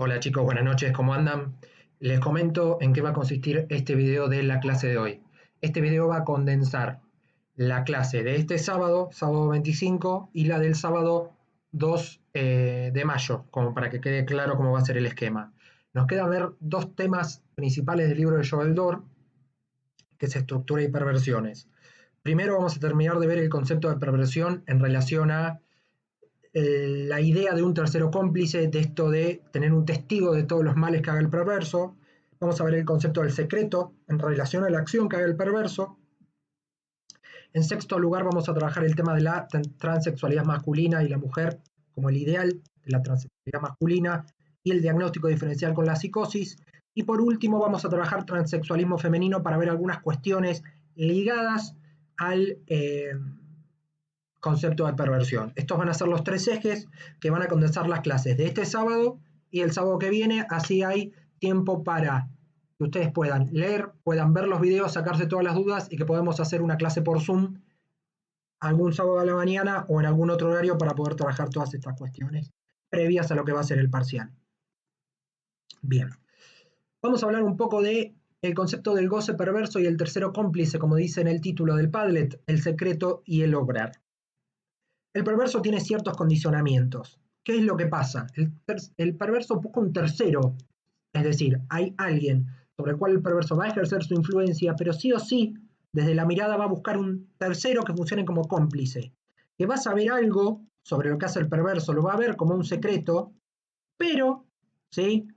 Hola chicos, buenas noches, ¿cómo andan? Les comento en qué va a consistir este video de la clase de hoy. Este video va a condensar la clase de este sábado, sábado 25, y la del sábado 2 de mayo, como para que quede claro cómo va a ser el esquema. Nos queda ver dos temas principales del libro de Joel Dor, que es estructura y perversiones. Primero vamos a terminar de ver el concepto de perversión en relación a la idea de un tercero cómplice, de esto de tener un testigo de todos los males que haga el perverso. Vamos a ver el concepto del secreto en relación a la acción que haga el perverso. En sexto lugar vamos a trabajar el tema de la transexualidad masculina y la mujer como el ideal de la transexualidad masculina y el diagnóstico diferencial con la psicosis. Y por último vamos a trabajar transexualismo femenino para ver algunas cuestiones ligadas al concepto de perversión. Estos van a ser los tres ejes que van a condensar las clases de este sábado y el sábado que viene, así hay tiempo para que ustedes puedan leer, puedan ver los videos, sacarse todas las dudas y que podamos hacer una clase por Zoom algún sábado a la mañana o en algún otro horario para poder trabajar todas estas cuestiones previas a lo que va a ser el parcial. Bien, vamos a hablar un poco de el concepto del goce perverso y el tercero cómplice, como dice en el título del Padlet, el secreto y el obrar. El perverso tiene ciertos condicionamientos. ¿Qué es lo que pasa? El perverso busca un tercero, es decir, hay alguien sobre el cual el perverso va a ejercer su influencia, pero sí o sí, desde la mirada va a buscar un tercero que funcione como cómplice, que va a saber algo sobre lo que hace el perverso, lo va a ver como un secreto, pero, ¿sí?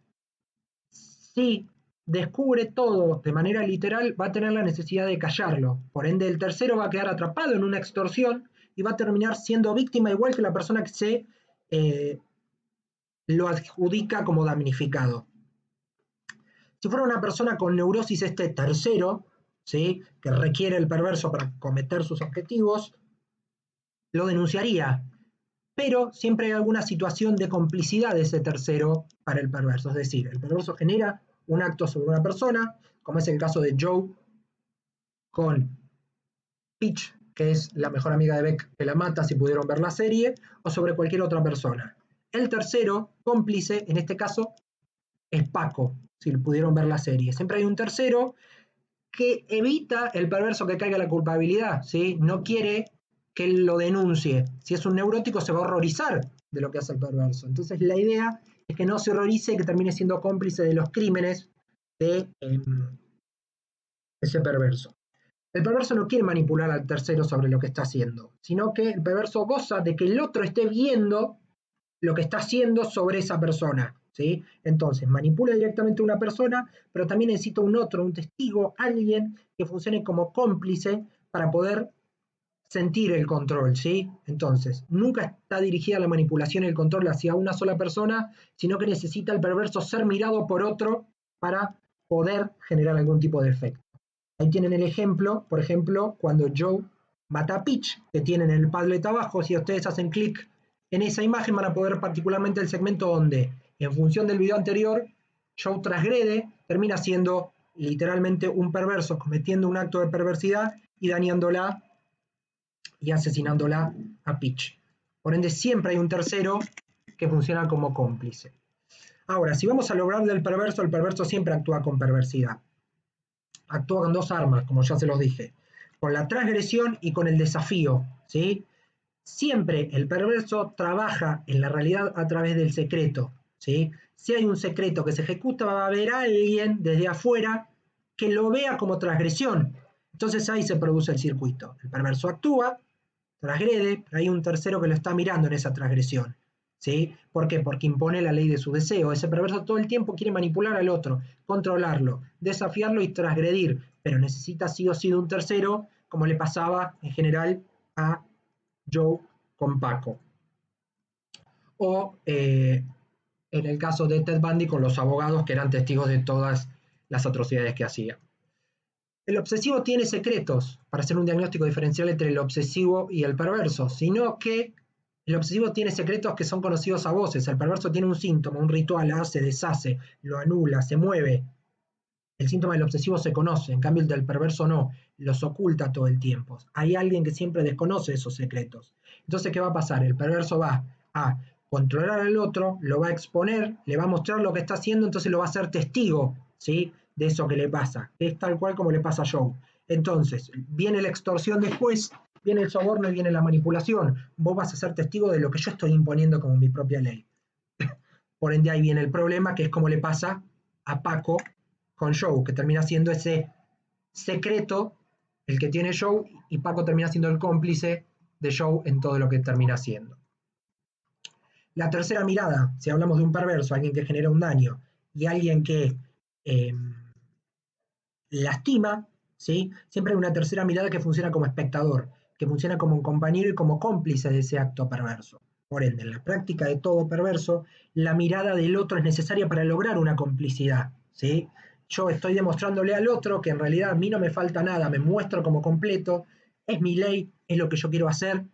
Si descubre todo de manera literal, va a tener la necesidad de callarlo. Por ende, el tercero va a quedar atrapado en una extorsión y va a terminar siendo víctima igual que la persona que se lo adjudica como damnificado. Si fuera una persona con neurosis, este tercero, ¿sí?, que requiere el perverso para cometer sus objetivos, lo denunciaría. Pero siempre hay alguna situación de complicidad de ese tercero para el perverso. Es decir, el perverso genera un acto sobre una persona, como es el caso de Joe con Peach, que es la mejor amiga de Beck que la mata, si pudieron ver la serie, o sobre cualquier otra persona. El tercero, cómplice, en este caso, es Paco, si pudieron ver la serie. Siempre hay un tercero que evita el perverso que caiga la culpabilidad, ¿sí? No quiere que él lo denuncie. Si es un neurótico, se va a horrorizar de lo que hace el perverso. Entonces, la idea es que no se horrorice y que termine siendo cómplice de los crímenes de ese perverso. El perverso no quiere manipular al tercero sobre lo que está haciendo, sino que el perverso goza de que el otro esté viendo lo que está haciendo sobre esa persona, ¿sí? Entonces, manipula directamente a una persona, pero también necesita un otro, un testigo, alguien que funcione como cómplice para poder sentir el control, ¿sí? Entonces, nunca está dirigida la manipulación y el control hacia una sola persona, sino que necesita el perverso ser mirado por otro para poder generar algún tipo de efecto. Ahí tienen el ejemplo, por ejemplo, cuando Joe mata a Peach, que tienen el Padlet abajo. Si ustedes hacen clic en esa imagen van a poder particularmente el segmento donde, en función del video anterior, Joe transgrede, termina siendo literalmente un perverso, cometiendo un acto de perversidad y dañándola y asesinándola a Peach. Por ende, siempre hay un tercero que funciona como cómplice. Ahora, si vamos a lograr del perverso, el perverso siempre actúa con perversidad. Actúa con dos armas, como ya se los dije, con la transgresión y con el desafío, ¿sí? Siempre el perverso trabaja en la realidad a través del secreto, ¿sí? Si hay un secreto que se ejecuta, va a haber alguien desde afuera que lo vea como transgresión. Entonces ahí se produce el circuito. El perverso actúa, transgrede, pero hay un tercero que lo está mirando en esa transgresión, ¿sí? ¿Por qué? Porque impone la ley de su deseo. Ese perverso todo el tiempo quiere manipular al otro, controlarlo, desafiarlo y transgredir, pero necesita sí o sí de un tercero, como le pasaba en general a Joe con Paco. O en el caso de Ted Bundy con los abogados que eran testigos de todas las atrocidades que hacía. El obsesivo tiene secretos para hacer un diagnóstico diferencial entre el obsesivo y el perverso, sino que el obsesivo tiene secretos que son conocidos a voces. El perverso tiene un síntoma, un ritual, hace, deshace, lo anula, se mueve. El síntoma del obsesivo se conoce, en cambio el del perverso no, los oculta todo el tiempo. Hay alguien que siempre desconoce esos secretos. Entonces, ¿qué va a pasar? El perverso va a controlar al otro, lo va a exponer, le va a mostrar lo que está haciendo, entonces lo va a hacer testigo, ¿sí? De eso que le pasa, que es tal cual como le pasa a Joe. Entonces, viene la extorsión después, viene el soborno y viene la manipulación. Vos vas a ser testigo de lo que yo estoy imponiendo como mi propia ley. Por ende, ahí viene el problema, que es como le pasa a Paco con Joe, que termina siendo ese secreto el que tiene Joe, y Paco termina siendo el cómplice de Joe en todo lo que termina haciendo. La tercera mirada, si hablamos de un perverso, alguien que genera un daño y alguien que lastima, ¿sí? Siempre hay una tercera mirada que funciona como espectador, que funciona como un compañero y como cómplice de ese acto perverso. Por ende, en la práctica de todo perverso, la mirada del otro es necesaria para lograr una complicidad, ¿sí? Yo estoy demostrándole al otro que en realidad a mí no me falta nada, me muestro como completo, es mi ley, es lo que yo quiero hacer,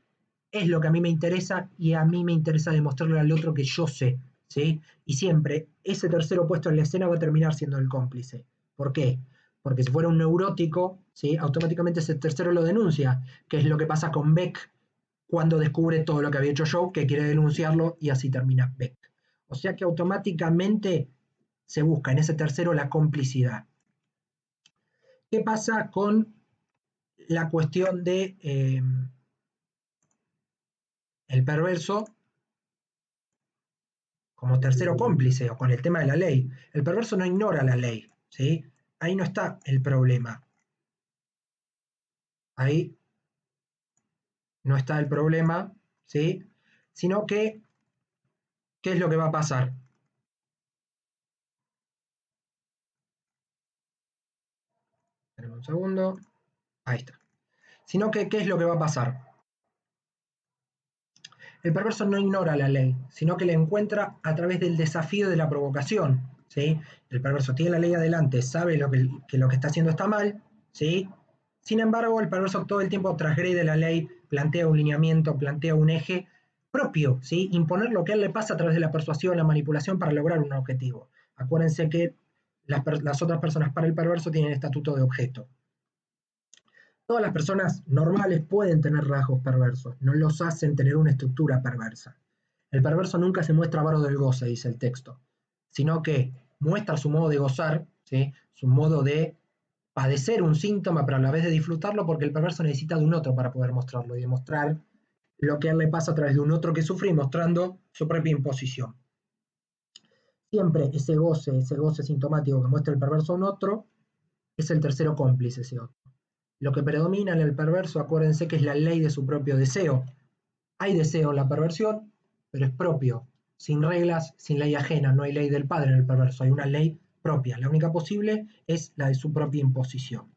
es lo que a mí me interesa y a mí me interesa demostrarle al otro que yo sé, ¿sí? Y siempre ese tercero puesto en la escena va a terminar siendo el cómplice. ¿Por qué? Porque si fuera un neurótico, ¿sí? Automáticamente ese tercero lo denuncia, que es lo que pasa con Beck cuando descubre todo lo que había hecho Joe, que quiere denunciarlo y así termina Beck. O sea que automáticamente se busca en ese tercero la complicidad. ¿Qué pasa con la cuestión de el perverso como tercero cómplice o con el tema de la ley? El perverso no ignora la ley, ¿sí? Ahí no está el problema. Ahí no está el problema, ¿sí? Sino que, ¿qué es lo que va a pasar? Esperen un segundo. Ahí está. Sino que, ¿qué es lo que va a pasar? El perverso no ignora la ley, sino que la encuentra a través del desafío de la provocación, ¿sí? El perverso tiene la ley adelante, sabe que lo que está haciendo está mal, ¿sí? Sin embargo, el perverso todo el tiempo transgrede la ley, plantea un lineamiento, plantea un eje propio, ¿sí? Imponer lo que a él le pasa a través de la persuasión, la manipulación para lograr un objetivo. Acuérdense que las otras personas para el perverso tienen estatuto de objeto. Todas las personas normales pueden tener rasgos perversos, no los hacen tener una estructura perversa. El perverso nunca se muestra avaro del goce, dice el texto, sino que muestra su modo de gozar, ¿sí? Su modo de padecer un síntoma, pero a la vez de disfrutarlo, porque el perverso necesita de un otro para poder mostrarlo y demostrar lo que a él le pasa a través de un otro que sufre y mostrando su propia imposición. Siempre ese goce sintomático que muestra el perverso a un otro, es el tercero cómplice, ese otro. Lo que predomina en el perverso, acuérdense que es la ley de su propio deseo. Hay deseo en la perversión, pero es propio, sin reglas, sin ley ajena. No hay ley del padre en el perverso, hay una ley propia. La única posible es la de su propia imposición.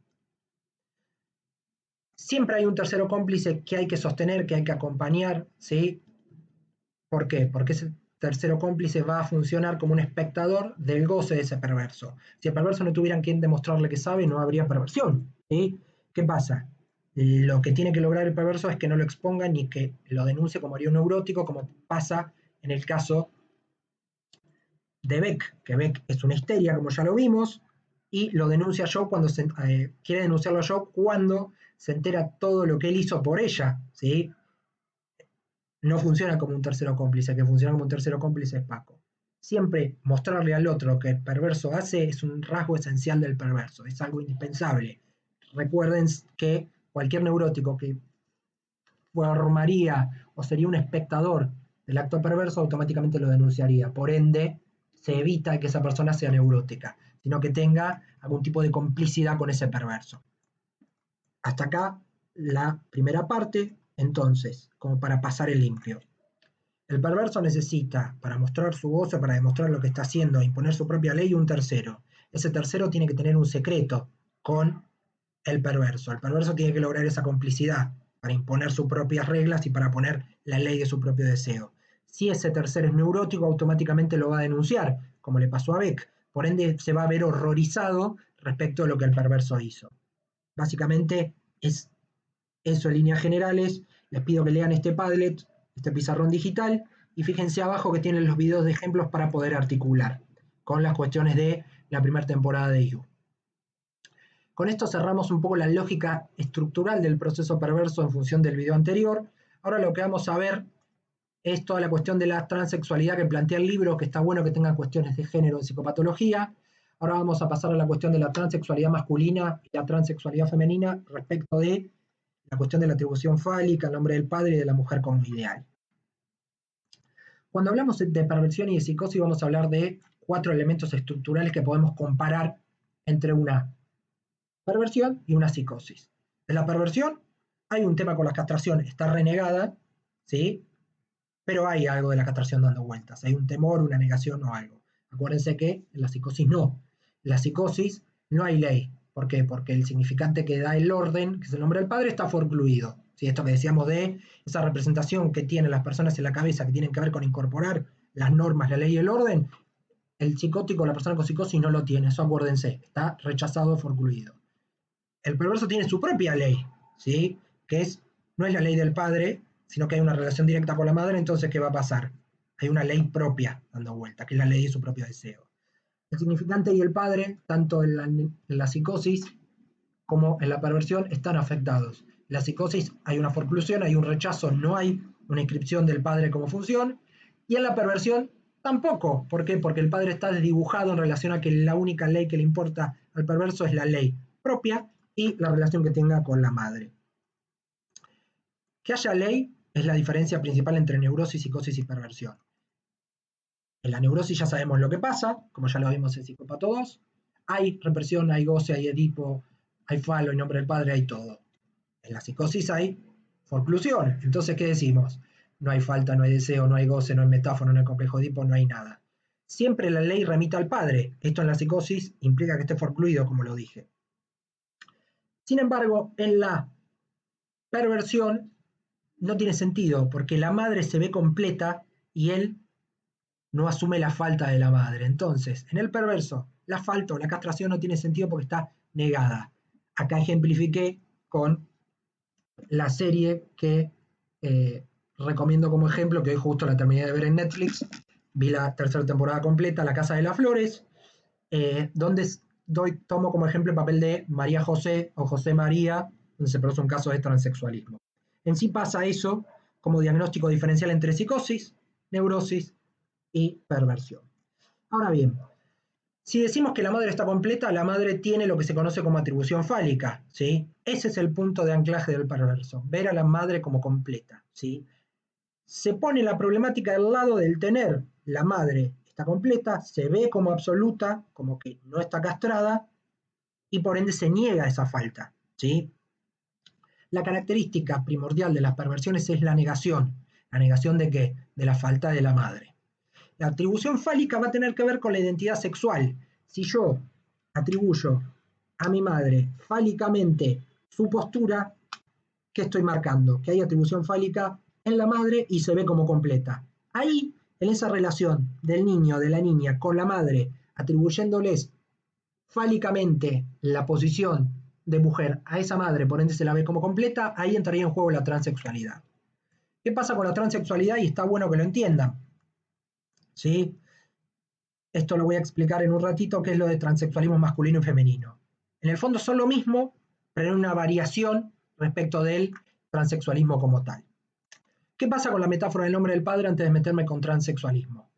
Siempre hay un tercero cómplice que hay que sostener, que hay que acompañar, ¿sí? ¿Por qué? Porque ese tercero cómplice va a funcionar como un espectador del goce de ese perverso. Si el perverso no tuviera quien demostrarle que sabe, no habría perversión, ¿sí? ¿Qué pasa? Lo que tiene que lograr el perverso es que no lo exponga ni que lo denuncie como haría un neurótico, como pasa en el caso de Beck, que Beck es una histeria, como ya lo vimos, y lo denuncia Joe cuando quiere denunciarlo a Joe cuando se entera todo lo que él hizo por ella, ¿sí? No funciona como un tercero cómplice, que funciona como un tercero cómplice es Paco. Siempre mostrarle al otro lo que el perverso hace es un rasgo esencial del perverso, es algo indispensable. Recuerden que cualquier neurótico que formaría o sería un espectador del acto perverso automáticamente lo denunciaría. Por ende, se evita que esa persona sea neurótica, sino que tenga algún tipo de complicidad con ese perverso. Hasta acá la primera parte, entonces, como para pasar el limpio. El perverso necesita, para mostrar su gozo, para demostrar lo que está haciendo, imponer su propia ley, un tercero. Ese tercero tiene que tener un secreto con el perverso. El perverso tiene que lograr esa complicidad para imponer sus propias reglas y para poner la ley de su propio deseo. Si ese tercero es neurótico, automáticamente lo va a denunciar, como le pasó a Beck. Por ende, se va a ver horrorizado respecto a lo que el perverso hizo. Básicamente es eso en líneas generales. Les pido que lean este Padlet, este pizarrón digital, y fíjense abajo que tienen los videos de ejemplos para poder articular con las cuestiones de la primera temporada de You. Con esto cerramos un poco la lógica estructural del proceso perverso en función del video anterior. Ahora lo que vamos a ver es toda la cuestión de la transexualidad que plantea el libro, que está bueno que tengan cuestiones de género en psicopatología. Ahora vamos a pasar a la cuestión de la transexualidad masculina y la transexualidad femenina respecto de la cuestión de la atribución fálica, el nombre del padre y de la mujer como ideal. Cuando hablamos de perversión y de psicosis vamos a hablar de 4 elementos estructurales que podemos comparar entre una perversión y una psicosis. En la perversión hay un tema con la castración, está renegada, ¿sí? Pero hay algo de la castración dando vueltas, hay un temor, una negación o algo. Acuérdense que en la psicosis no. En la psicosis no hay ley. ¿Por qué? Porque el significante que da el orden, que es el nombre del padre, está forcluido. ¿Sí? Esto que decíamos de esa representación que tienen las personas en la cabeza, que tienen que ver con incorporar las normas, la ley y el orden, el psicótico, la persona con psicosis no lo tiene, eso acuérdense, está rechazado, forcluido. El perverso tiene su propia ley, ¿sí? Que no es la ley del padre, sino que hay una relación directa con la madre, entonces, ¿qué va a pasar? Hay una ley propia dando vuelta, que es la ley de su propio deseo. El significante y el padre, tanto en la psicosis como en la perversión, están afectados. En la psicosis hay una forclusión, hay un rechazo, no hay una inscripción del padre como función, y en la perversión tampoco. ¿Por qué? Porque el padre está desdibujado en relación a que la única ley que le importa al perverso es la ley propia y la relación que tenga con la madre. Que haya ley es la diferencia principal entre neurosis, psicosis y perversión. En la neurosis ya sabemos lo que pasa, como ya lo vimos en Psicópato 2. Hay represión, hay goce, hay Edipo, hay falo, hay nombre del padre, hay todo. En la psicosis hay forclusión. Entonces, ¿qué decimos? No hay falta, no hay deseo, no hay goce, no hay metáfora, no hay complejo Edipo, no hay nada. Siempre la ley remita al padre. Esto en la psicosis implica que esté forcluido, como lo dije. Sin embargo, en la perversión no tiene sentido, porque la madre se ve completa y él no asume la falta de la madre. Entonces, en el perverso, la falta o la castración no tiene sentido porque está negada. Acá ejemplifiqué con la serie que recomiendo como ejemplo, que hoy justo la terminé de ver en Netflix, vi la 3ª temporada completa, La Casa de las Flores, donde tomo como ejemplo el papel de María José o José María, donde se produce un caso de transexualismo. En sí pasa eso como diagnóstico diferencial entre psicosis, neurosis y perversión. Ahora bien, si decimos que la madre está completa, la madre tiene lo que se conoce como atribución fálica, ¿sí? Ese es el punto de anclaje del perverso, ver a la madre como completa, ¿sí? Se pone la problemática del lado del tener la madre está completa, se ve como absoluta, como que no está castrada, y por ende se niega esa falta, ¿sí? La característica primordial de las perversiones es la negación. ¿La negación de qué? De la falta de la madre. La atribución fálica va a tener que ver con la identidad sexual. Si yo atribuyo a mi madre fálicamente su postura, ¿qué estoy marcando? Que hay atribución fálica en la madre y se ve como completa. Ahí, en esa relación del niño, de la niña con la madre, atribuyéndoles fálicamente la posición de mujer a esa madre, por ende se la ve como completa, ahí entraría en juego la transexualidad. ¿Qué pasa con la transexualidad? Y está bueno que lo entiendan, ¿sí? Esto lo voy a explicar en un ratito, qué es lo de transexualismo masculino y femenino. En el fondo son lo mismo, pero en una variación respecto del transexualismo como tal. ¿Qué pasa con la metáfora del nombre del padre antes de meterme con transexualismo?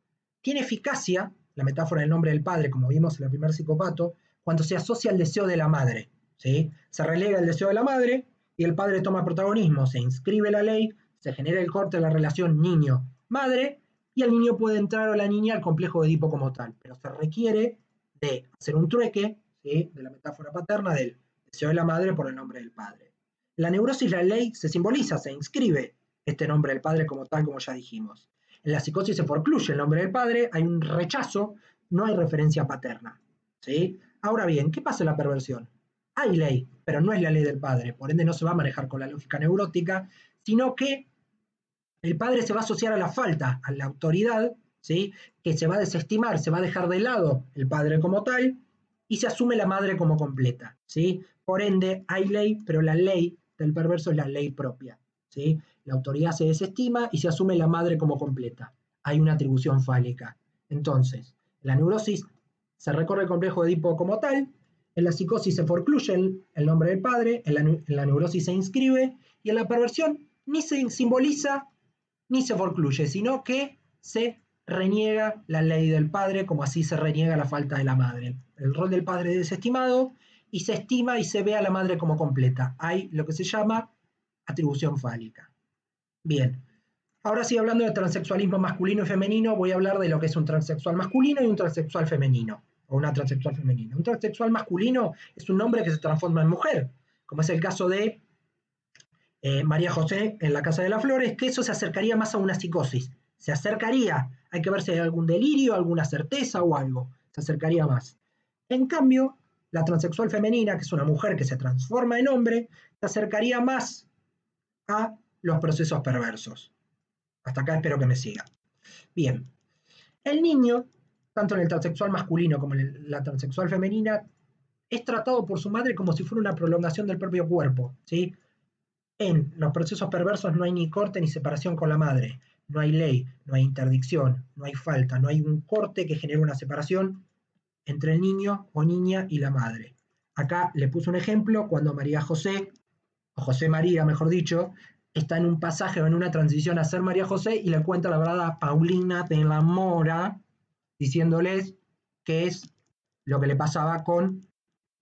Tiene eficacia, la metáfora del nombre del padre, como vimos en el primer psicopato, cuando se asocia al deseo de la madre, ¿sí? Se relega el deseo de la madre y el padre toma protagonismo, se inscribe la ley, se genera el corte de la relación niño-madre y el niño puede entrar o la niña al complejo de Edipo como tal, pero se requiere de hacer un trueque, ¿sí? De la metáfora paterna del deseo de la madre por el nombre del padre. En la neurosis la ley se simboliza, se inscribe este nombre del padre como tal, como ya dijimos. En la psicosis se forcluye el nombre del padre, hay un rechazo, no hay referencia paterna, ¿sí? Ahora bien, ¿qué pasa en la perversión? Hay ley, pero no es la ley del padre, por ende no se va a manejar con la lógica neurótica, sino que el padre se va a asociar a la falta, a la autoridad, ¿sí? Que se va a desestimar, se va a dejar de lado el padre como tal y se asume la madre como completa, ¿sí? Por ende, hay ley, pero la ley del perverso es la ley propia, ¿sí? La autoridad se desestima y se asume la madre como completa. Hay una atribución fálica. Entonces, en la neurosis se recorre el complejo de Edipo como tal, en la psicosis se forcluye el nombre del padre, en la neurosis se inscribe y en la perversión ni se simboliza ni se forcluye, sino que se reniega la ley del padre, como así se reniega la falta de la madre. El rol del padre es desestimado y se estima y se ve a la madre como completa. Hay lo que se llama atribución fálica. Bien, ahora sí, hablando de transexualismo masculino y femenino, voy a hablar de lo que es un transexual masculino y un transexual femenino, o una transexual femenina. Un transexual masculino es un hombre que se transforma en mujer, como es el caso de María José en La Casa de las Flores, que eso se acercaría más a una psicosis. Se acercaría, hay que ver si hay algún delirio, alguna certeza o algo. Se acercaría más. En cambio, la transexual femenina, que es una mujer que se transforma en hombre, se acercaría más a los procesos perversos. Hasta acá espero que me siga. Bien, el niño, tanto en el transexual masculino como en la transexual femenina, es tratado por su madre como si fuera una prolongación del propio cuerpo, ¿sí? En los procesos perversos no hay ni corte ni separación con la madre, no hay ley, no hay interdicción, no hay falta, no hay un corte que genere una separación entre el niño o niña y la madre. Acá le puse un ejemplo cuando María José, o José María, mejor dicho, está en un pasaje o en una transición a ser María José y le cuenta la verdad a Paulina de la Mora, diciéndoles qué es lo que le pasaba con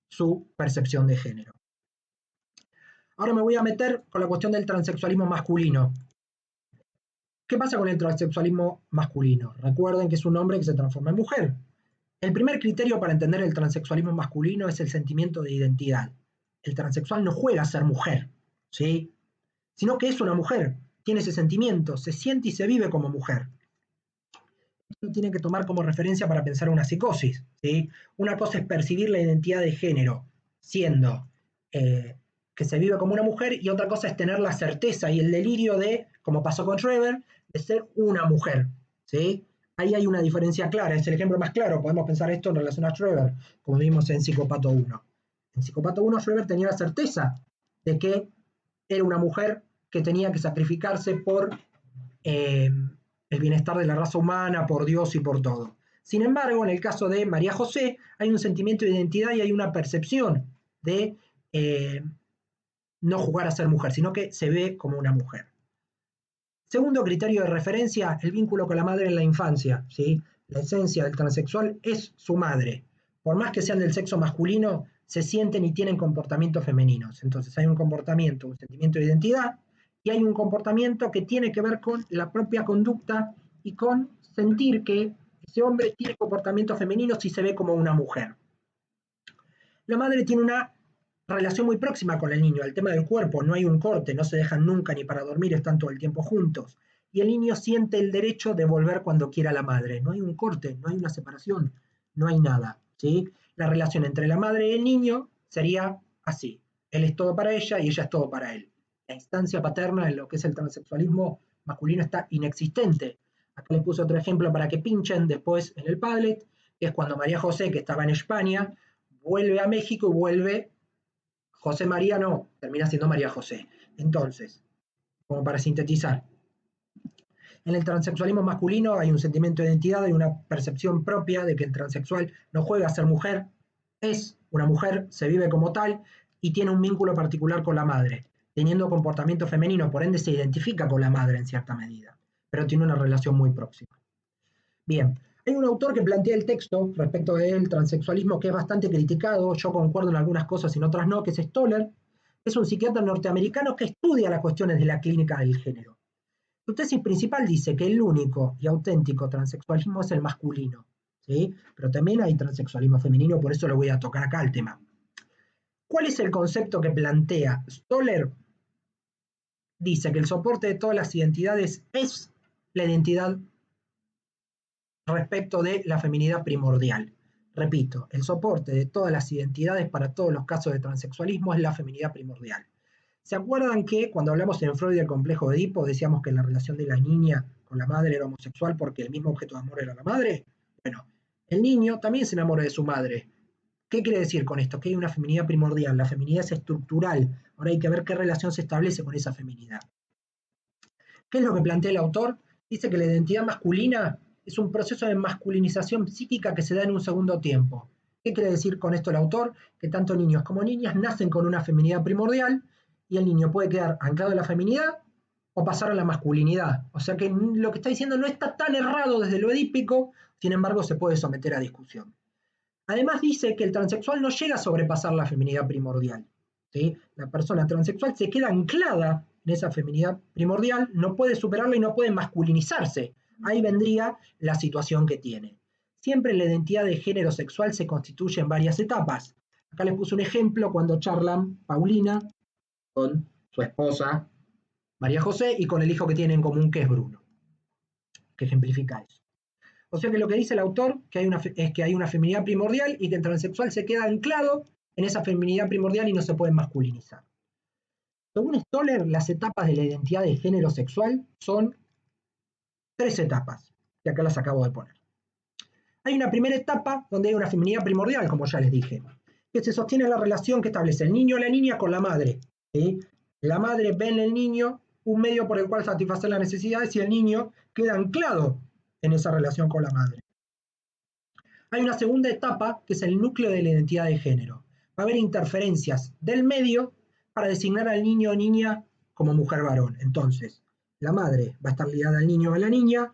su percepción de género. Ahora me voy a meter con la cuestión del transexualismo masculino. ¿Qué pasa con el transexualismo masculino? Recuerden que es un hombre que se transforma en mujer. El primer criterio para entender el transexualismo masculino es el sentimiento de identidad. El transexual no juega a ser mujer, ¿sí? Sino que es una mujer, tiene ese sentimiento, se siente y se vive como mujer. Esto tiene que tomar como referencia para pensar una psicosis, ¿sí? Una cosa es percibir la identidad de género siendo que se vive como una mujer y otra cosa es tener la certeza y el delirio de, como pasó con Schreber, de ser una mujer, ¿sí? Ahí hay una diferencia clara, es el ejemplo más claro, podemos pensar esto en relación a Schreber, como vimos en Psicópato 1. En Psicópato 1 Schreber tenía la certeza de que era una mujer que tenía que sacrificarse por el bienestar de la raza humana, por Dios y por todo. Sin embargo, en el caso de María José, hay un sentimiento de identidad y hay una percepción de no jugar a ser mujer, sino que se ve como una mujer. Segundo criterio de referencia, el vínculo con la madre en la infancia, ¿sí? La esencia del transexual es su madre. Por más que sean del sexo masculino, se sienten y tienen comportamientos femeninos. Entonces hay un comportamiento, un sentimiento de identidad, y hay un comportamiento que tiene que ver con la propia conducta y con sentir que ese hombre tiene comportamientos femeninos y se ve como una mujer. La madre tiene una relación muy próxima con el niño, el tema del cuerpo, no hay un corte, no se dejan nunca ni para dormir, están todo el tiempo juntos. Y el niño siente el derecho de volver cuando quiera a la madre. No hay un corte, no hay una separación, no hay nada, ¿sí? La relación entre la madre y el niño sería así. Él es todo para ella y ella es todo para él. La instancia paterna en lo que es el transexualismo masculino está inexistente. Acá les puse otro ejemplo para que pinchen después en el Padlet, que es cuando María José, que estaba en España, vuelve a México y vuelve José María no, termina siendo María José. Entonces, como para sintetizar, en el transexualismo masculino hay un sentimiento de identidad, hay una percepción propia de que el transexual no juega a ser mujer, es una mujer, se vive como tal y tiene un vínculo particular con la madre, teniendo comportamiento femenino, por ende se identifica con la madre en cierta medida, pero tiene una relación muy próxima. Bien, hay un autor que plantea el texto respecto del transexualismo que es bastante criticado, yo concuerdo en algunas cosas y en otras no, que es Stoller, es un psiquiatra norteamericano que estudia las cuestiones de la clínica del género. Su tesis principal dice que el único y auténtico transexualismo es el masculino, ¿sí? Pero también hay transexualismo femenino, por eso lo voy a tocar acá el tema. ¿Cuál es el concepto que plantea Stoller? Dice que el soporte de todas las identidades es la identidad respecto de la feminidad primordial. Repito, el soporte de todas las identidades para todos los casos de transexualismo es la feminidad primordial. ¿Se acuerdan que cuando hablamos en Freud del complejo de Edipo decíamos que la relación de la niña con la madre era homosexual porque el mismo objeto de amor era la madre? Bueno, el niño también se enamora de su madre. ¿Qué quiere decir con esto? Que hay una feminidad primordial, la feminidad es estructural. Ahora hay que ver qué relación se establece con esa feminidad. ¿Qué es lo que plantea el autor? Dice que la identidad masculina es un proceso de masculinización psíquica que se da en un segundo tiempo. ¿Qué quiere decir con esto el autor? Que tanto niños como niñas nacen con una feminidad primordial y el niño puede quedar anclado en la feminidad o pasar a la masculinidad. O sea que lo que está diciendo no está tan errado desde lo edípico, sin embargo se puede someter a discusión. Además dice que el transexual no llega a sobrepasar la feminidad primordial, ¿sí? La persona transexual se queda anclada en esa feminidad primordial, no puede superarla y no puede masculinizarse. Ahí vendría la situación que tiene. Siempre la identidad de género sexual se constituye en varias etapas. Acá les puse un ejemplo cuando charlan Paulina con su esposa María José y con el hijo que tienen en común, que es Bruno, que ejemplifica eso. O sea que lo que dice el autor es que hay una feminidad primordial y que el transexual se queda anclado en esa feminidad primordial y no se puede masculinizar. Según Stoller, las etapas de la identidad de género sexual son 3 etapas, que acá las acabo de poner. Hay una primera etapa donde hay una feminidad primordial, como ya les dije, que se sostiene en la relación que establece el niño o la niña con la madre, ¿sí? La madre ve en el niño un medio por el cual satisfacer las necesidades y el niño queda anclado en esa relación con la madre. Hay una segunda etapa que es el núcleo de la identidad de género. Va a haber interferencias del medio para designar al niño o niña como mujer-varón. Entonces, la madre va a estar ligada al niño o a la niña.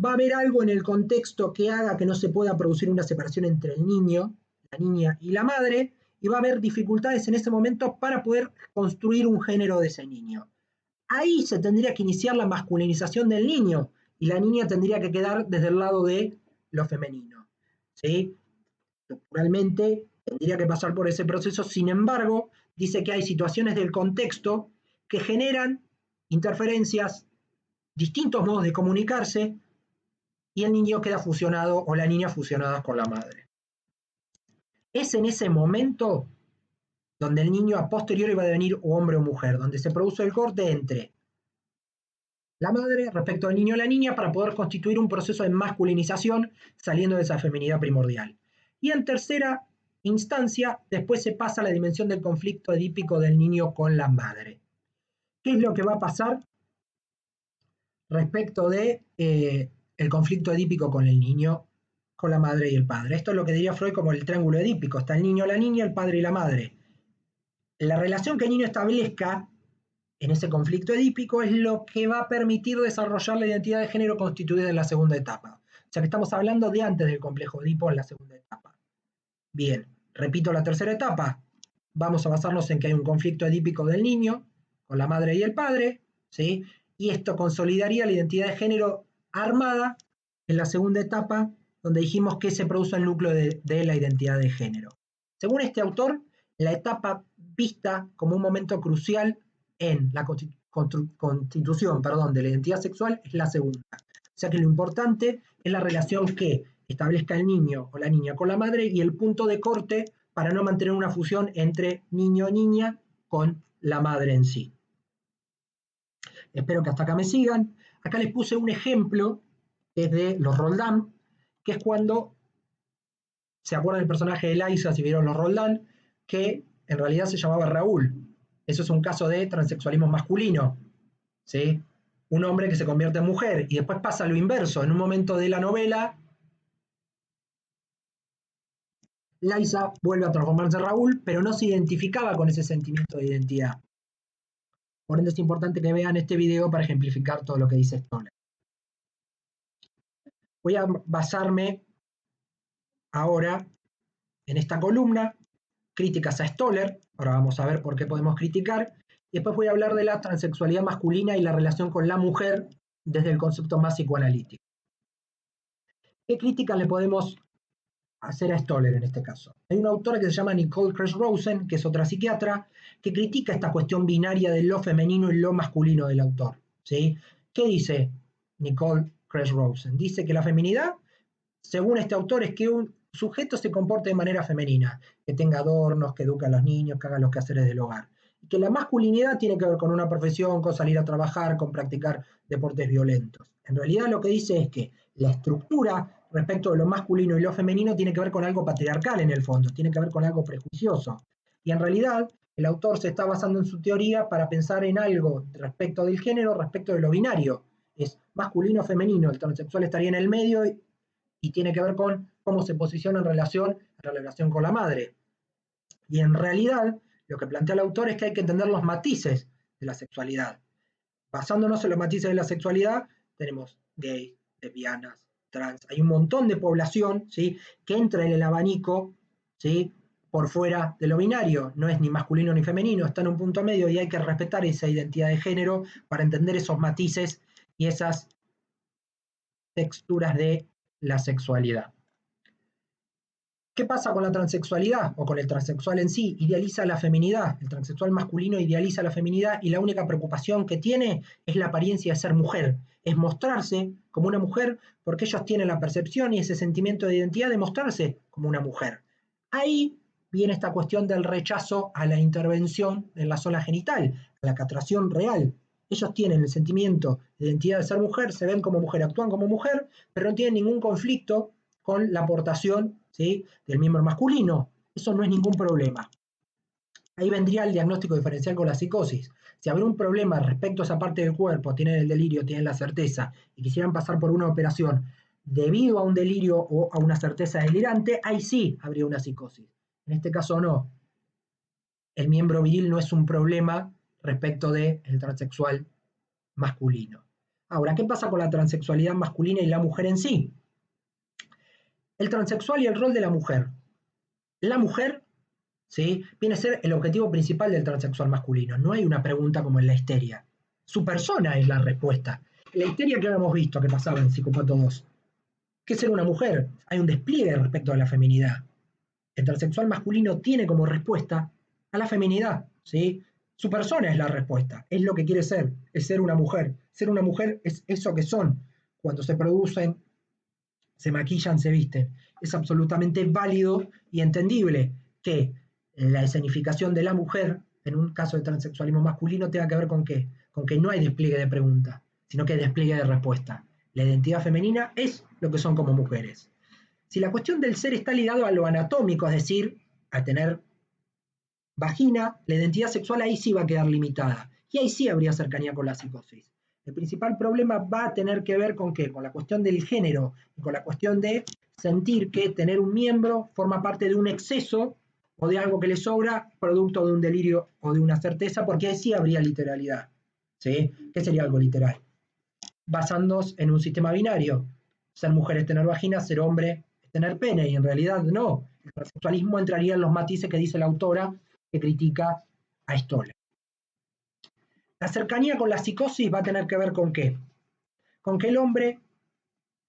Va a haber algo en el contexto que haga que no se pueda producir una separación entre el niño, la niña y la madre, y va a haber dificultades en ese momento para poder construir un género de ese niño. Ahí se tendría que iniciar la masculinización del niño y la niña tendría que quedar desde el lado de lo femenino, ¿sí? Naturalmente tendría que pasar por ese proceso, sin embargo, dice que hay situaciones del contexto que generan interferencias, distintos modos de comunicarse, y el niño queda fusionado o la niña fusionada con la madre. Es en ese momento donde el niño a posteriori va a devenir hombre o mujer, donde se produce el corte entre la madre respecto al niño o la niña para poder constituir un proceso de masculinización saliendo de esa feminidad primordial. Y en tercera instancia, después se pasa a la dimensión del conflicto edípico del niño con la madre. ¿Qué es lo que va a pasar respecto de el conflicto edípico con el niño, con la madre y el padre? Esto es lo que diría Freud como el triángulo edípico. Está el niño, la niña, el padre y la madre. La relación que el niño establezca en ese conflicto edípico es lo que va a permitir desarrollar la identidad de género constituida en la segunda etapa. O sea que estamos hablando de antes del complejo Edipo en la segunda etapa. Bien, repito la tercera etapa. Vamos a basarnos en que hay un conflicto edípico del niño con la madre y el padre, ¿sí? Y esto consolidaría la identidad de género armada en la segunda etapa, donde dijimos que se produce el núcleo de la identidad de género. Según este autor, la etapa vista como un momento crucial en la constitución de la identidad sexual es la segunda. O sea que lo importante es la relación que establezca el niño o la niña con la madre y el punto de corte para no mantener una fusión entre niño o niña con la madre en sí. Espero que hasta acá me sigan. Acá les puse un ejemplo que es de los Roldán, que es cuando se acuerdan del personaje de Liza, si vieron los Roldán, que en realidad se llamaba Raúl. Eso es un caso de transexualismo masculino, ¿sí? Un hombre que se convierte en mujer y después pasa lo inverso. En un momento de la novela, Liza vuelve a transformarse en Raúl, pero no se identificaba con ese sentimiento de identidad. Por ende es importante que vean este video para ejemplificar todo lo que dice Stoller. Voy a basarme ahora en esta columna, críticas a Stoller. Ahora vamos a ver por qué podemos criticar. Y después voy a hablar de la transexualidad masculina y la relación con la mujer desde el concepto más psicoanalítico. ¿Qué críticas le podemos hacer a Stoller en este caso? Hay una autora que se llama Nicole Kresch-Rosen, que es otra psiquiatra, que critica esta cuestión binaria de lo femenino y lo masculino del autor, ¿sí? ¿Qué dice Nicole Kresch-Rosen? Dice que la feminidad, según este autor, es que un sujeto se comporte de manera femenina, que tenga adornos, que eduque a los niños, que haga los quehaceres del hogar. Y que la masculinidad tiene que ver con una profesión, con salir a trabajar, con practicar deportes violentos. En realidad lo que dice es que la estructura respecto de lo masculino y lo femenino tiene que ver con algo patriarcal en el fondo, tiene que ver con algo prejuicioso. Y en realidad el autor se está basando en su teoría para pensar en algo respecto del género, respecto de lo binario. Es masculino o femenino, el transexual estaría en el medio y tiene que ver con cómo se posiciona en relación con la madre. Y en realidad, lo que plantea el autor es que hay que entender los matices de la sexualidad. basándonos en los matices de la sexualidad, tenemos gays, lesbianas, trans, hay un montón de población, ¿sí?, que entra en el abanico, ¿sí?, por fuera de lo binario, no es ni masculino ni femenino, está en un punto medio y hay que respetar esa identidad de género para entender esos matices y esas texturas de la sexualidad. ¿Qué pasa con la transexualidad o con el transexual en sí? Idealiza la feminidad. El transexual masculino idealiza la feminidad y la única preocupación que tiene es la apariencia de ser mujer. Es mostrarse como una mujer porque ellos tienen la percepción y ese sentimiento de identidad de mostrarse como una mujer. Ahí viene esta cuestión del rechazo a la intervención en la zona genital, a la castración real. Ellos tienen el sentimiento de identidad de ser mujer, se ven como mujer, actúan como mujer, pero no tienen ningún conflicto con la aportación, ¿sí?, del miembro masculino. Eso no es ningún problema. Ahí vendría el diagnóstico diferencial con la psicosis. Si habrá un problema respecto a esa parte del cuerpo, tienen el delirio, tienen la certeza y quisieran pasar por una operación debido a un delirio o a una certeza delirante, ahí sí habría una psicosis. En este caso no. El miembro viril no es un problema respecto del transexual masculino. Ahora, ¿qué pasa con la transexualidad masculina y la mujer en sí? El transexual y el rol de la mujer. La mujer, ¿sí?, viene a ser el objetivo principal del transexual masculino. No hay una pregunta como en la histeria. Su persona es la respuesta. En la histeria que habíamos visto que pasaba en Psicópato 2. ¿Qué es ser una mujer? Hay un despliegue respecto a la feminidad. El transexual masculino tiene como respuesta a la feminidad, ¿sí? Su persona es la respuesta, es lo que quiere ser, es ser una mujer. Ser una mujer es eso que son. Cuando se producen, se maquillan, se visten. Es absolutamente válido y entendible que la escenificación de la mujer, en un caso de transexualismo masculino, tenga que ver con qué, con que no hay despliegue de pregunta, sino que hay despliegue de respuesta. La identidad femenina es lo que son como mujeres. Si la cuestión del ser está ligado a lo anatómico, es decir, a tener vagina, la identidad sexual ahí sí va a quedar limitada. Y ahí sí habría cercanía con la psicosis. El principal problema va a tener que ver con qué, con la cuestión del género y con la cuestión de sentir que tener un miembro forma parte de un exceso o de algo que le sobra, producto de un delirio o de una certeza, porque ahí sí habría literalidad. ¿Sí? ¿Qué sería algo literal? Basándonos en un sistema binario. Ser mujer es tener vagina, ser hombre es tener pene, y en realidad no. El transexualismo entraría en los matices que dice la autora que critica a Stoller. La cercanía con la psicosis va a tener que ver con qué? Con que el hombre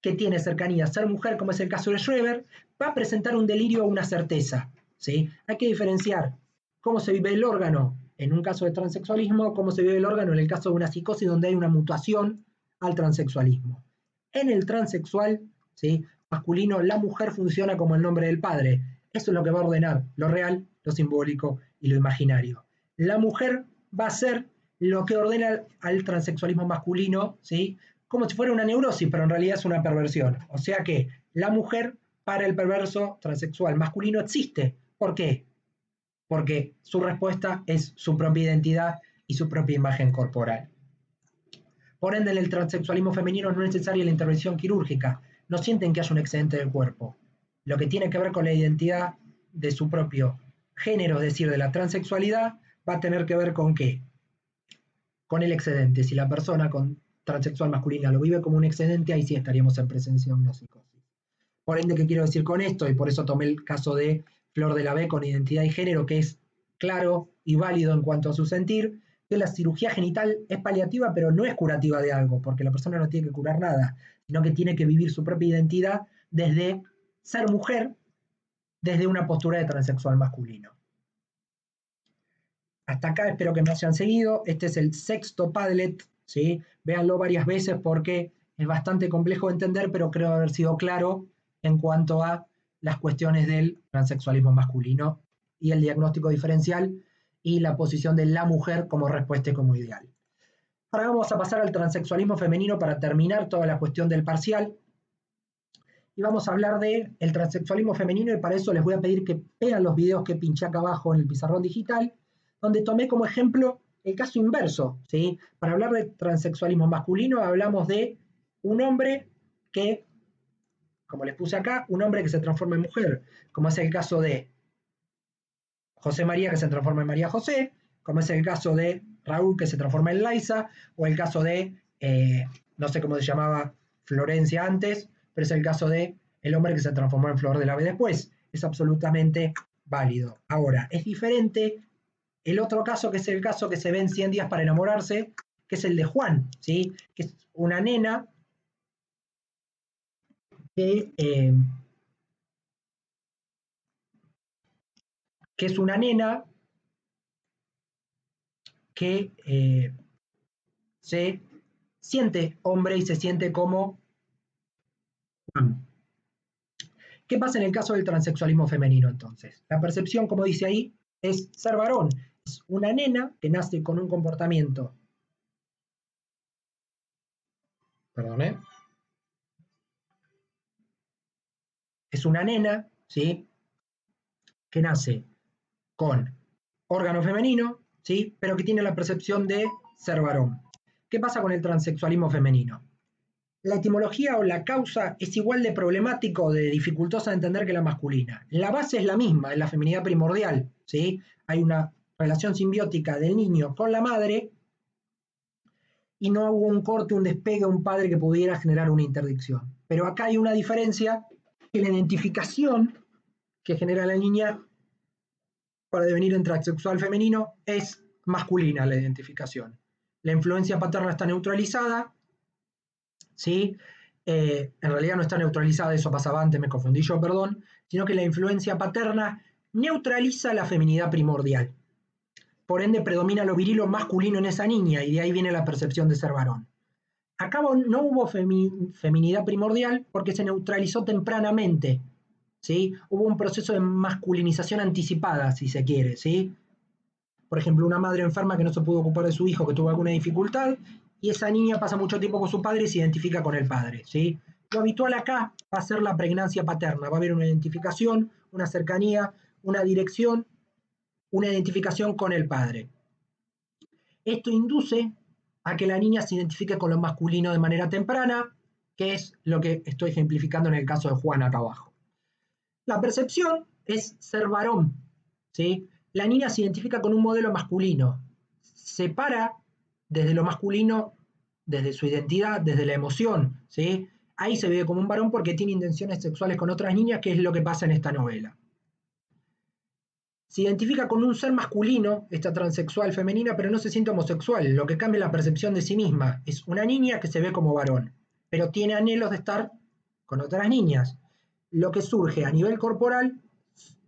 que tiene cercanía a ser mujer, como es el caso de Schreber, va a presentar un delirio o una certeza. ¿Sí? Hay que diferenciar cómo se vive el órgano en un caso de transexualismo, cómo se vive el órgano en el caso de una psicosis donde hay una mutación al transexualismo. En el transexual, ¿sí?, masculino, la mujer funciona como el nombre del padre. Eso es lo que va a ordenar lo real, lo simbólico y lo imaginario. La mujer va a ser lo que ordena al transexualismo masculino, ¿sí?, como si fuera una neurosis, pero en realidad es una perversión. O sea que la mujer para el perverso transexual masculino existe. ¿Por qué? Porque su respuesta es su propia identidad y su propia imagen corporal. Por ende, en el transexualismo femenino no es necesaria la intervención quirúrgica. No sienten que haya un excedente del cuerpo. Lo que tiene que ver con la identidad de su propio género, es decir, de la transexualidad, va a tener que ver con qué? Con el excedente. Si la persona con transexual masculina lo vive como un excedente, ahí sí estaríamos en presencia de una psicosis. Por ende, ¿qué quiero decir con esto? Y por eso tomé el caso de Flor de la B con identidad y género, que es claro y válido en cuanto a su sentir, que la cirugía genital es paliativa, pero no es curativa de algo, porque la persona no tiene que curar nada, sino que tiene que vivir su propia identidad desde ser mujer, desde una postura de transexual masculino. Hasta acá espero que me hayan seguido. Este es el sexto Padlet, ¿sí? Véanlo varias veces porque es bastante complejo de entender, pero creo haber sido claro en cuanto a las cuestiones del transexualismo masculino y el diagnóstico diferencial y la posición de la mujer como respuesta y como ideal. Ahora vamos a pasar al transexualismo femenino para terminar toda la cuestión del parcial. Y vamos a hablar del transexualismo femenino y para eso les voy a pedir que vean los videos que pinché acá abajo en el pizarrón digital, donde tomé como ejemplo el caso inverso, ¿sí? Para hablar de transexualismo masculino hablamos de un hombre que, como les puse acá, un hombre que se transforma en mujer, como es el caso de José María que se transforma en María José, como es el caso de Raúl que se transforma en Liza, o el caso de, no sé cómo se llamaba Florencia antes, pero es el caso de el hombre que se transformó en Flor del Ave después. Es absolutamente válido. Ahora, es diferente el otro caso, que es el caso que se ve en 100 días para enamorarse, que es el de Juan, ¿sí? Que es una nena que, que es una nena que se siente hombre y se siente como Juan. ¿Qué pasa en el caso del transexualismo femenino entonces? La percepción, como dice ahí, es ser varón. Es una nena que nace con un comportamiento. Perdón, ¿eh? Es una nena, ¿sí? Que nace con órgano femenino, ¿sí? Pero que tiene la percepción de ser varón. ¿Qué pasa con el transexualismo femenino? La etimología o la causa es igual de problemático o de dificultosa de entender que la masculina. La base es la misma, es la feminidad primordial, ¿sí? Hay una relación simbiótica del niño con la madre y no hubo un corte, un despegue, un padre que pudiera generar una interdicción. Pero acá hay una diferencia, que la identificación que genera la niña para devenir en transexual femenino es masculina la identificación. La influencia paterna está neutralizada, ¿sí? En realidad no está neutralizada, eso pasaba antes, me confundí yo, perdón, sino que la influencia paterna neutraliza la feminidad primordial. Por ende, predomina lo viril o masculino en esa niña y de ahí viene la percepción de ser varón. Acá no hubo feminidad primordial porque se neutralizó tempranamente, ¿sí? Hubo un proceso de masculinización anticipada, si se quiere, ¿sí? Por ejemplo, una madre enferma que no se pudo ocupar de su hijo, que tuvo alguna dificultad, y esa niña pasa mucho tiempo con su padre y se identifica con el padre, ¿sí? Lo habitual acá va a ser la pregnancia paterna, va a haber una identificación, una cercanía, una dirección, una identificación con el padre. Esto induce a que la niña se identifique con lo masculino de manera temprana, que es lo que estoy ejemplificando en el caso de Juan acá abajo. La percepción es ser varón, ¿sí? La niña se identifica con un modelo masculino, se para desde lo masculino, desde su identidad, desde la emoción, ¿sí? Ahí se ve como un varón porque tiene intenciones sexuales con otras niñas, que es lo que pasa en esta novela. Se identifica con un ser masculino, esta transexual femenina, pero no se siente homosexual, lo que cambia la percepción de sí misma. Es una niña que se ve como varón, pero tiene anhelos de estar con otras niñas. Lo que surge a nivel corporal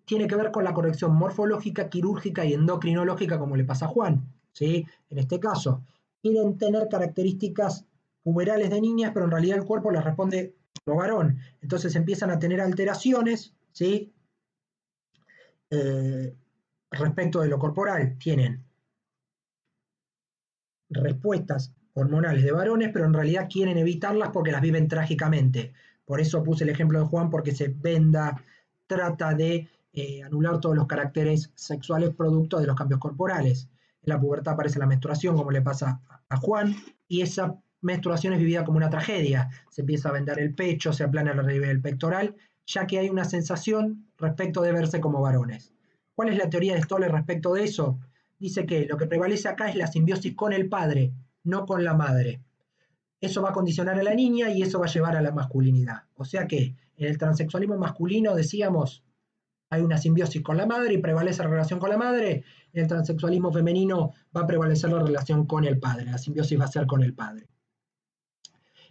tiene que ver con la corrección morfológica, quirúrgica y endocrinológica, como le pasa a Juan, ¿sí? En este caso, quieren tener características puberales de niñas, pero en realidad el cuerpo les responde como varón. Entonces empiezan a tener alteraciones, ¿sí? Eh, respecto de lo corporal, tienen respuestas hormonales de varones, pero en realidad quieren evitarlas porque las viven trágicamente. Por eso puse el ejemplo de Juan, porque se venda, trata de anular todos los caracteres sexuales producto de los cambios corporales. En la pubertad aparece la menstruación, como le pasa a Juan, y esa menstruación es vivida como una tragedia. Se empieza a vendar el pecho, se aplana el relieve del pectoral, ya que hay una sensación respecto de verse como varones. ¿Cuál es la teoría de Stoller respecto de eso? Dice que lo que prevalece acá es la simbiosis con el padre, no con la madre. Eso va a condicionar a la niña y eso va a llevar a la masculinidad. O sea que en el transexualismo masculino, decíamos, hay una simbiosis con la madre y prevalece la relación con la madre. En el transexualismo femenino va a prevalecer la relación con el padre. La simbiosis va a ser con el padre.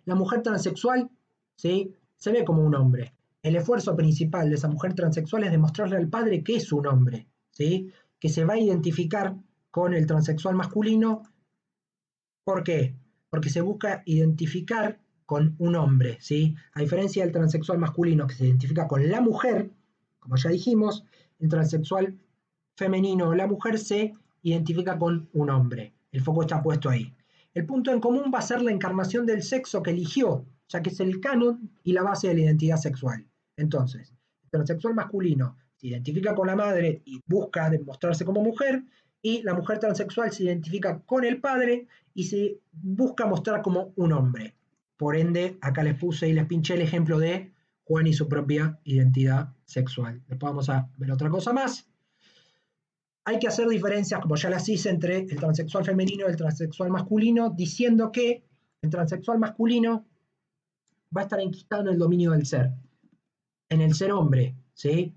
La mujer transexual, ¿sí?, se ve como un hombre. El esfuerzo principal de esa mujer transexual es demostrarle al padre que es un hombre, ¿sí?, que se va a identificar con el transexual masculino. ¿Por qué? Porque se busca identificar con un hombre, ¿sí? A diferencia del transexual masculino que se identifica con la mujer, como ya dijimos, el transexual femenino o la mujer se identifica con un hombre. El foco está puesto ahí. El punto en común va a ser la encarnación del sexo que eligió, ya que es el canon y la base de la identidad sexual. Entonces, el transexual masculino se identifica con la madre y busca demostrarse como mujer, y la mujer transexual se identifica con el padre y se busca mostrar como un hombre. Por ende, acá les puse y les pinché el ejemplo de Juan y su propia identidad sexual. Después vamos a ver otra cosa más. hay que hacer diferencias, como ya las hice, entre el transexual femenino y el transexual masculino, diciendo que el transexual masculino va a estar enquistado en el dominio del ser, en el ser hombre, ¿sí?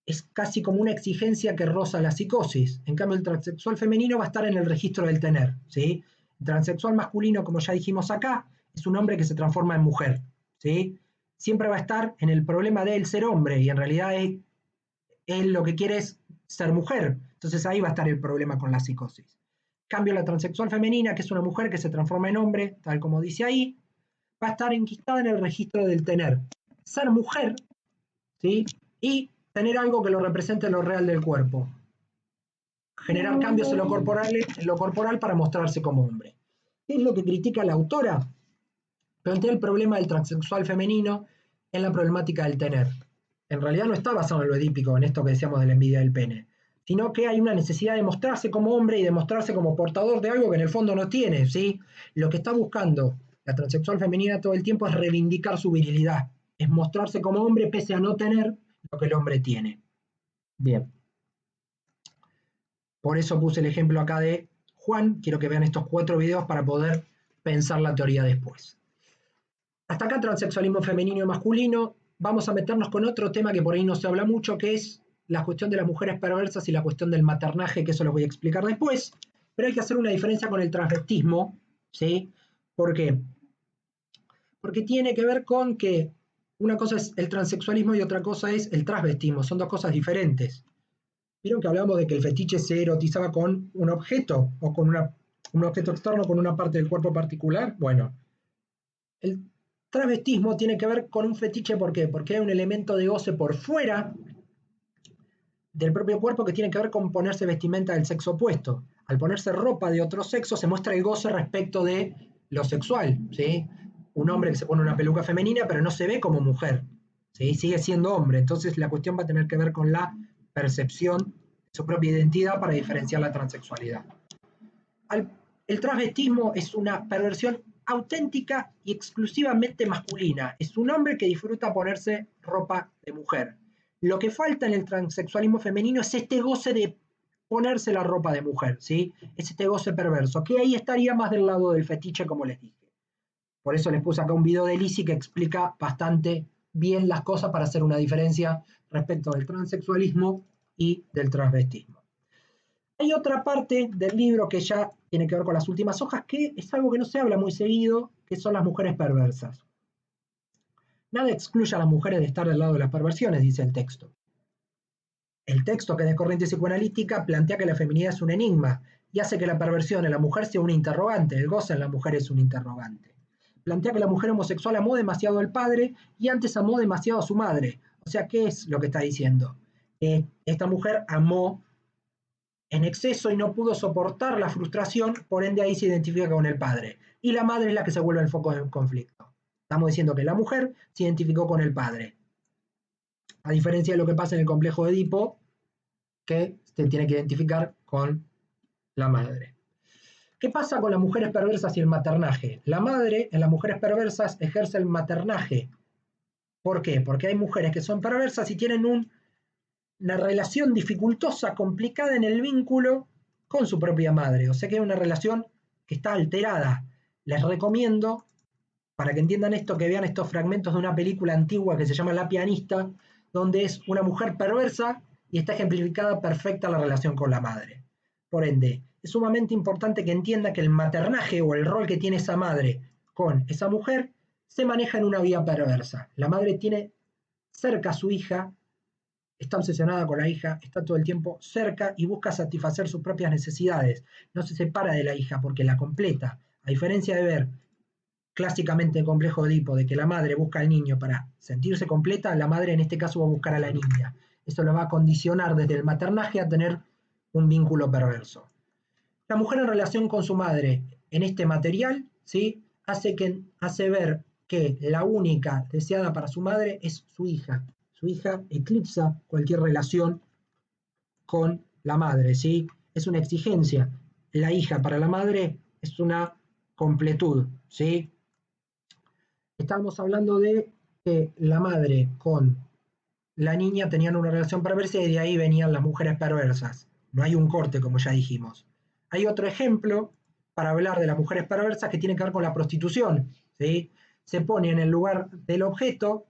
Es casi como una exigencia que roza la psicosis. En cambio, el transexual femenino va a estar en el registro del tener, ¿sí? El transexual masculino, como ya dijimos acá, es un hombre que se transforma en mujer, ¿sí? Siempre va a estar en el problema de él ser hombre, y en realidad él lo que quiere es ser mujer. Entonces ahí va a estar el problema con la psicosis. En cambio, la transexual femenina, que es una mujer que se transforma en hombre, tal como dice ahí, va a estar enquistada en el registro del tener. Ser mujer, ¿sí? Y tener algo que lo represente en lo real del cuerpo. Generar cambios en lo corporal para mostrarse como hombre. ¿Qué es lo que critica la autora? Plantea el problema del transexual femenino en la problemática del tener. En realidad no está basado en lo edípico, en esto que decíamos de la envidia del pene, sino que hay una necesidad de mostrarse como hombre y de mostrarse como portador de algo que en el fondo no tiene, ¿sí? Lo que está buscando la transexual femenina todo el tiempo es reivindicar su virilidad, es mostrarse como hombre pese a no tener lo que el hombre tiene. Bien. Por eso puse el ejemplo acá de Juan. Quiero que vean estos 4 videos para poder pensar la teoría después. Hasta acá transexualismo femenino y masculino. Vamos a meternos con otro tema que por ahí no se habla mucho, que es la cuestión de las mujeres perversas y la cuestión del maternaje, que eso lo voy a explicar después. Pero hay que hacer una diferencia con el transvestismo, ¿sí? ¿Por qué? Porque tiene que ver con que una cosa es el transexualismo y otra cosa es el transvestismo. Son 2 cosas diferentes. Vieron que hablamos de que el fetiche se erotizaba con un objeto o con un objeto externo, con una parte del cuerpo particular. Bueno, el travestismo tiene que ver con un fetiche, ¿por qué? Porque hay un elemento de goce por fuera del propio cuerpo que tiene que ver con ponerse vestimenta del sexo opuesto. Al ponerse ropa de otro sexo se muestra el goce respecto de lo sexual, ¿sí? Un hombre que se pone una peluca femenina pero no se ve como mujer, ¿sí? Sigue siendo hombre. Entonces la cuestión va a tener que ver con la percepción de su propia identidad para diferenciar la transexualidad. El transvestismo es una perversión auténtica y exclusivamente masculina. Es un hombre que disfruta ponerse ropa de mujer. Lo que falta en el transexualismo femenino es este goce de ponerse la ropa de mujer, ¿sí? Es este goce perverso, que ahí estaría más del lado del fetiche, como les dije. Por eso les puse acá un video de Lizzy que explica bastante bien las cosas para hacer una diferencia respecto del transexualismo y del transvestismo. Hay otra parte del libro que ya tiene que ver con las últimas hojas, que es algo que no se habla muy seguido, que son las mujeres perversas. Nada excluye a las mujeres de estar del lado de las perversiones, dice el texto. El texto, que es de corriente psicoanalítica, plantea que la feminidad es un enigma y hace que la perversión en la mujer sea un interrogante, el goce en la mujer es un interrogante. Plantea que la mujer homosexual amó demasiado al padre y antes amó demasiado a su madre. O sea, ¿qué es lo que está diciendo? Esta mujer amó en exceso y no pudo soportar la frustración, por ende ahí se identifica con el padre. Y la madre es la que se vuelve el foco del conflicto. Estamos diciendo que la mujer se identificó con el padre. A diferencia de lo que pasa en el complejo de Edipo, que se tiene que identificar con la madre. ¿Qué pasa con las mujeres perversas y el maternaje? La madre en las mujeres perversas ejerce el maternaje. ¿Por qué? Porque hay mujeres que son perversas y tienen una relación dificultosa, complicada en el vínculo con su propia madre. O sea que es una relación que está alterada. Les recomiendo, para que entiendan esto, que vean estos fragmentos de una película antigua que se llama La pianista, donde es una mujer perversa y está ejemplificada perfecta la relación con la madre. Por ende, es sumamente importante que entienda que el maternaje o el rol que tiene esa madre con esa mujer se maneja en una vía perversa. La madre tiene cerca a su hija, está obsesionada con la hija, está todo el tiempo cerca y busca satisfacer sus propias necesidades. No se separa de la hija porque la completa. A diferencia de ver clásicamente el complejo de Edipo, de que la madre busca al niño para sentirse completa, la madre en este caso va a buscar a la niña. Eso lo va a condicionar desde el maternaje a tener un vínculo perverso. La mujer en relación con su madre en este material, ¿sí? hace ver que la única deseada para su madre es su hija. Su hija eclipsa cualquier relación con la madre, ¿sí? Es una exigencia. La hija para la madre es una completud, ¿sí? Estábamos hablando de que la madre con la niña tenían una relación perversa y de ahí venían las mujeres perversas. no hay un corte, como ya dijimos. Hay otro ejemplo para hablar de las mujeres perversas que tiene que ver con la prostitución, ¿sí? Se pone en el lugar del objeto,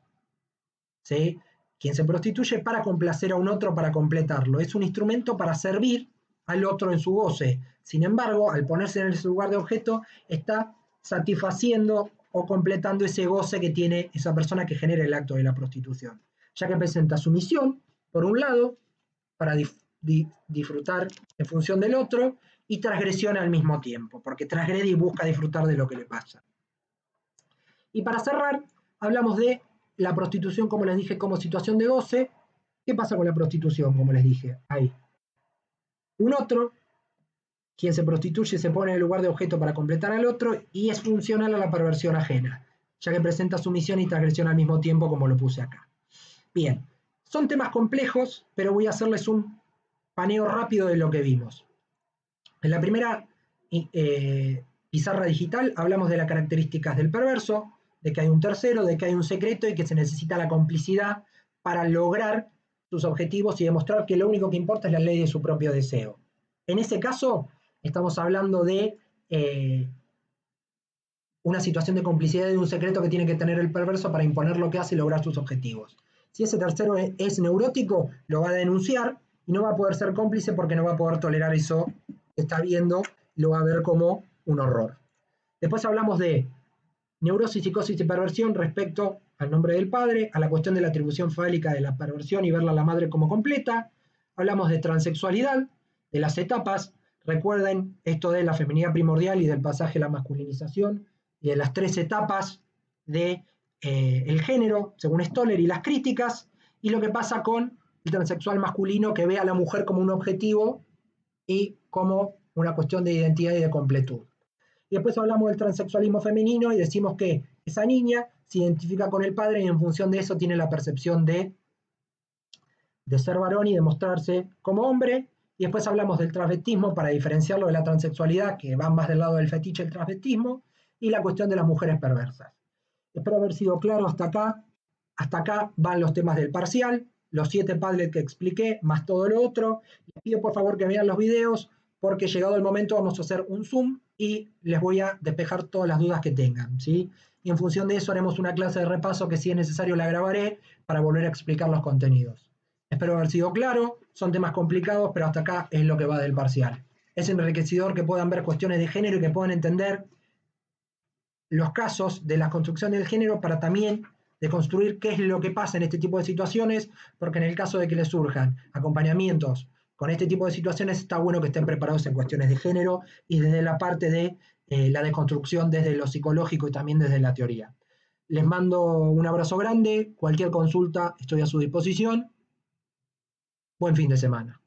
¿sí? Quien se prostituye para complacer a un otro, para completarlo. Es un instrumento para servir al otro en su goce. Sin embargo, al ponerse en ese lugar de objeto, está satisfaciendo o completando ese goce que tiene esa persona que genera el acto de la prostitución, ya que presenta sumisión, por un lado, para disfrutar en función del otro, y transgresión al mismo tiempo, porque transgrede y busca disfrutar de lo que le pasa. Y para cerrar, hablamos de la prostitución, como les dije, como situación de goce. ¿Qué pasa con la prostitución? Como les dije, hay un otro, quien se prostituye se pone en el lugar de objeto para completar al otro y es funcional a la perversión ajena, ya que presenta sumisión y transgresión al mismo tiempo, como lo puse acá. Bien, son temas complejos, pero voy a hacerles un paneo rápido de lo que vimos. En la primera pizarra digital hablamos de las características del perverso, de que hay un tercero, de que hay un secreto y que se necesita la complicidad para lograr sus objetivos y demostrar que lo único que importa es la ley de su propio deseo. En ese caso, estamos hablando de una situación de complicidad y de un secreto que tiene que tener el perverso para imponer lo que hace y lograr sus objetivos. Si ese tercero es neurótico, lo va a denunciar y no va a poder ser cómplice porque no va a poder tolerar eso que está viendo, lo va a ver como un horror. Después hablamos de neurosis, psicosis y perversión respecto al nombre del padre, a la cuestión de la atribución fálica de la perversión y verla a la madre como completa. Hablamos de transexualidad, de las etapas. Recuerden esto de la feminidad primordial y del pasaje a la masculinización y de las 3 etapas de el género, según Stoller, y las críticas, y lo que pasa con el transexual masculino que ve a la mujer como un objetivo y como una cuestión de identidad y de completud. Y después hablamos del transexualismo femenino y decimos que esa niña se identifica con el padre y en función de eso tiene la percepción de ser varón y de mostrarse como hombre. Y después hablamos del transvestismo para diferenciarlo de la transexualidad, que va más del lado del fetiche el transvestismo, y la cuestión de las mujeres perversas. Espero haber sido claro hasta acá. Hasta acá van los temas del parcial, los 7 Padlets que expliqué, más todo lo otro. Les pido por favor que vean los videos, porque llegado el momento vamos a hacer un zoom y les voy a despejar todas las dudas que tengan, ¿sí? Y en función de eso haremos una clase de repaso que si es necesario la grabaré para volver a explicar los contenidos. Espero haber sido claro, son temas complicados, pero hasta acá es lo que va del parcial. Es enriquecedor que puedan ver cuestiones de género y que puedan entender los casos de la construcción del género para también de construir qué es lo que pasa en este tipo de situaciones, porque en el caso de que les surjan acompañamientos con este tipo de situaciones, está bueno que estén preparados en cuestiones de género y desde la parte de la deconstrucción desde lo psicológico y también desde la teoría. Les mando un abrazo grande, cualquier consulta estoy a su disposición. Buen fin de semana.